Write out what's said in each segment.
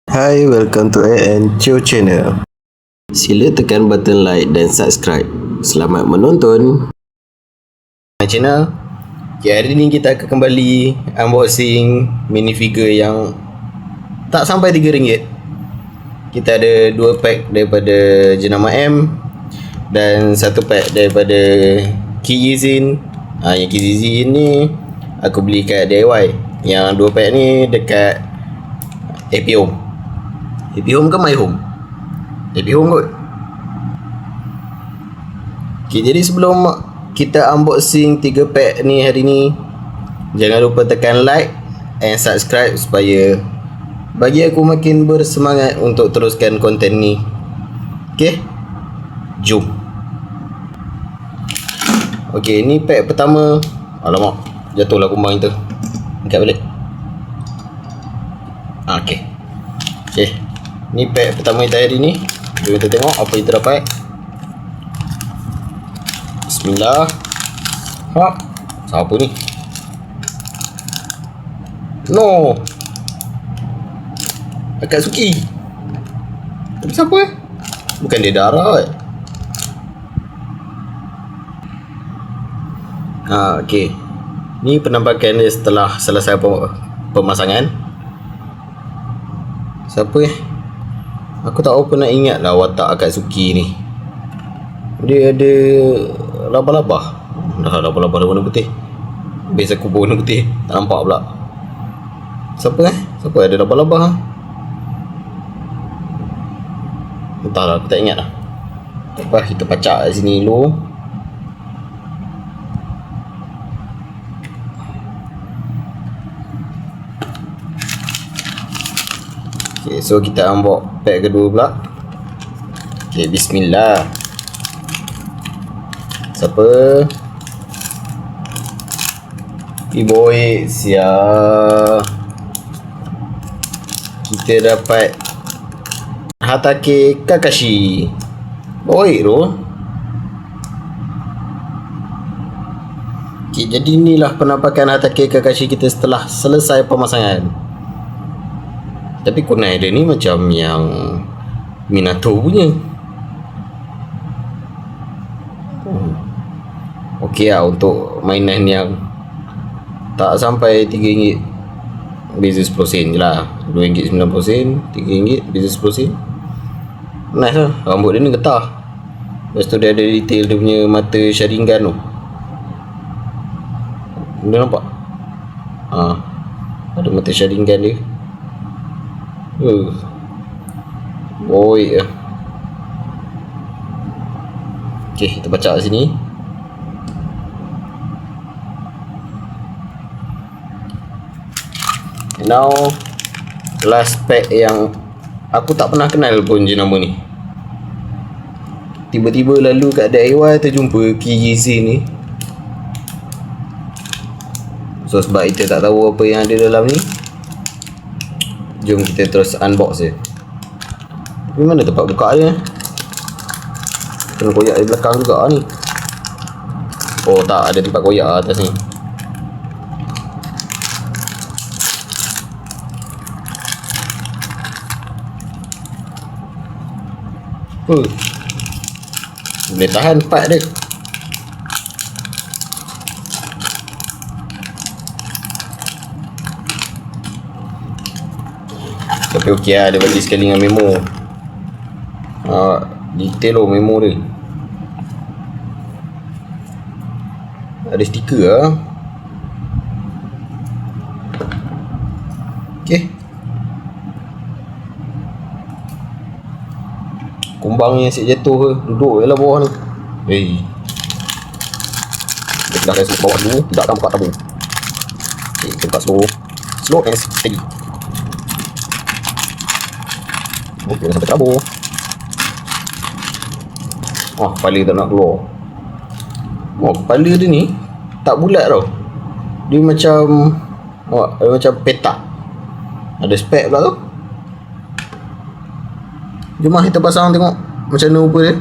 Hai, welcome to AN Chio Channel. Sila tekan button like dan subscribe. Selamat menonton. Channel. Okay, hari ni kita akan kembali unboxing minifigure yang tak sampai RM3. Kita ada 2 pack daripada jenama M dan 1 pack daripada Kiyizin. Yang Kiyizin ni aku beli kat DIY. Yang 2 pack ni dekat AP Home. AP Home ke My Home? AP Home kot. Okay, jadi sebelum kita unboxing 3 pack ni hari ni, jangan lupa tekan like and subscribe supaya bagi aku makin bersemangat untuk teruskan konten ni. Okay, jom. Okay, ni pack pertama. Alamak, jatuhlah kumbang itu. Angkat balik. Okay. Okay, ni pack pertama kita hari ni. Jom kita tengok apa yang terdapat. Bismillah. Siapa ni? No, Akatsuki. Tapi siapa Bukan dia darah kan? Okay. Ni penampakan dia setelah selesai pemasangan. Siapa Aku tak apa nak ingat lah watak Akatsuki ni. Dia ada laba-laba. Dah laba-laba warna putih. Biasa aku warna putih, tak nampak pula. Siapa Siapa ada laba-laba? Entahlah, aku tak ingat lah. Apa, kita pacak kat sini dulu. Okay, so kita unbox pack kedua pula. Okay, bismillah. Siapa? Boy, siap. Kita dapat Hatake Kakashi. Boy tu. Okay, jadi inilah penampakan Hatake Kakashi kita setelah selesai pemasangan. Tapi kunai dia ni macam yang Minato punya. Okey lah untuk mainan yang tak sampai RM3. Beza 10 sen je lah. RM2.90, RM3, beza 10 sen. Nice lah. Rambut dia ni getah. Lepas tu dia ada detail dia punya mata Sharingan tu. Dia nampak? Ada mata Sharingan dia. Boy. Okay, kita baca kat sini. Now, last pack yang aku tak pernah kenal pun jenama ni. Tiba-tiba lalu kat DIY terjumpa Kiyizin ni. So sebab kita tak tahu apa yang ada dalam ni, jom kita terus unbox je. Tapi mana tempat buka dia? Kena koyak di belakang juga ni. Oh tak, ada tempat koyak atas ni. Boleh tahan part dia. Tapi okey lah, dia bagi sekali dengan memo. Detail loh memo dia. Ada stiker lah. Okay. Kumbang yang asyik jatuh ke, duduk je lah bawah ni. Dia dah rasa bawah dulu, tidak akan buka tabung. Okay, kita buka slow and steady. Okay, dah sampai tabung. Kepala tak nak keluar. Kepala dia ni tak bulat tau. Dia macam macam petak. Ada spek pula tu. Jom lah kita pasang tengok macam mana rupa dia.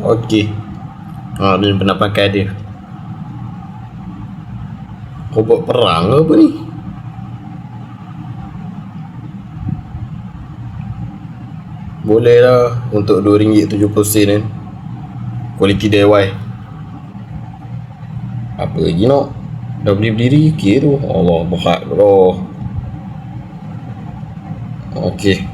Okey. Dia pernah pakai dia. Robot perang ke apa ni? Boleh lah untuk RM2.70 kan. Kualiti DIY. Apa lagi nak? Dah berdiri okay tu. Allah, berat bro. Okey.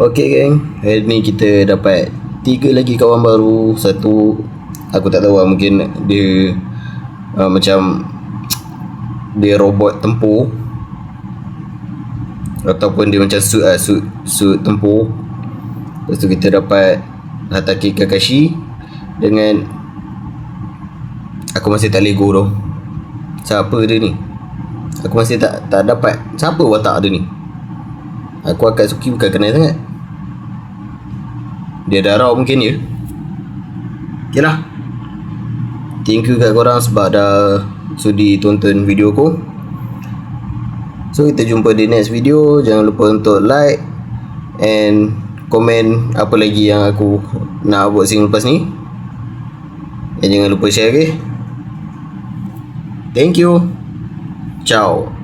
Okey geng, hari ni kita dapat 3 lagi kawan baru. Satu aku tak tahu lah, mungkin dia macam dia robot tempur ataupun dia macam suit tempur. Lepas tu kita dapat Hatake Kakashi dengan aku masih tak lego tu. Siapa dia ni? Aku masih tak dapat siapa watak dia ni. Aku Akatsuki bukan kenal sangat. Dia darah mungkin ya. Okay lah. Thank you kat korang sebab dah sudi tonton video aku. So kita jumpa di next video. Jangan lupa untuk like and komen apa lagi yang aku nak buat sing lepas ni. Dan jangan lupa share, okay? Thank you. Ciao.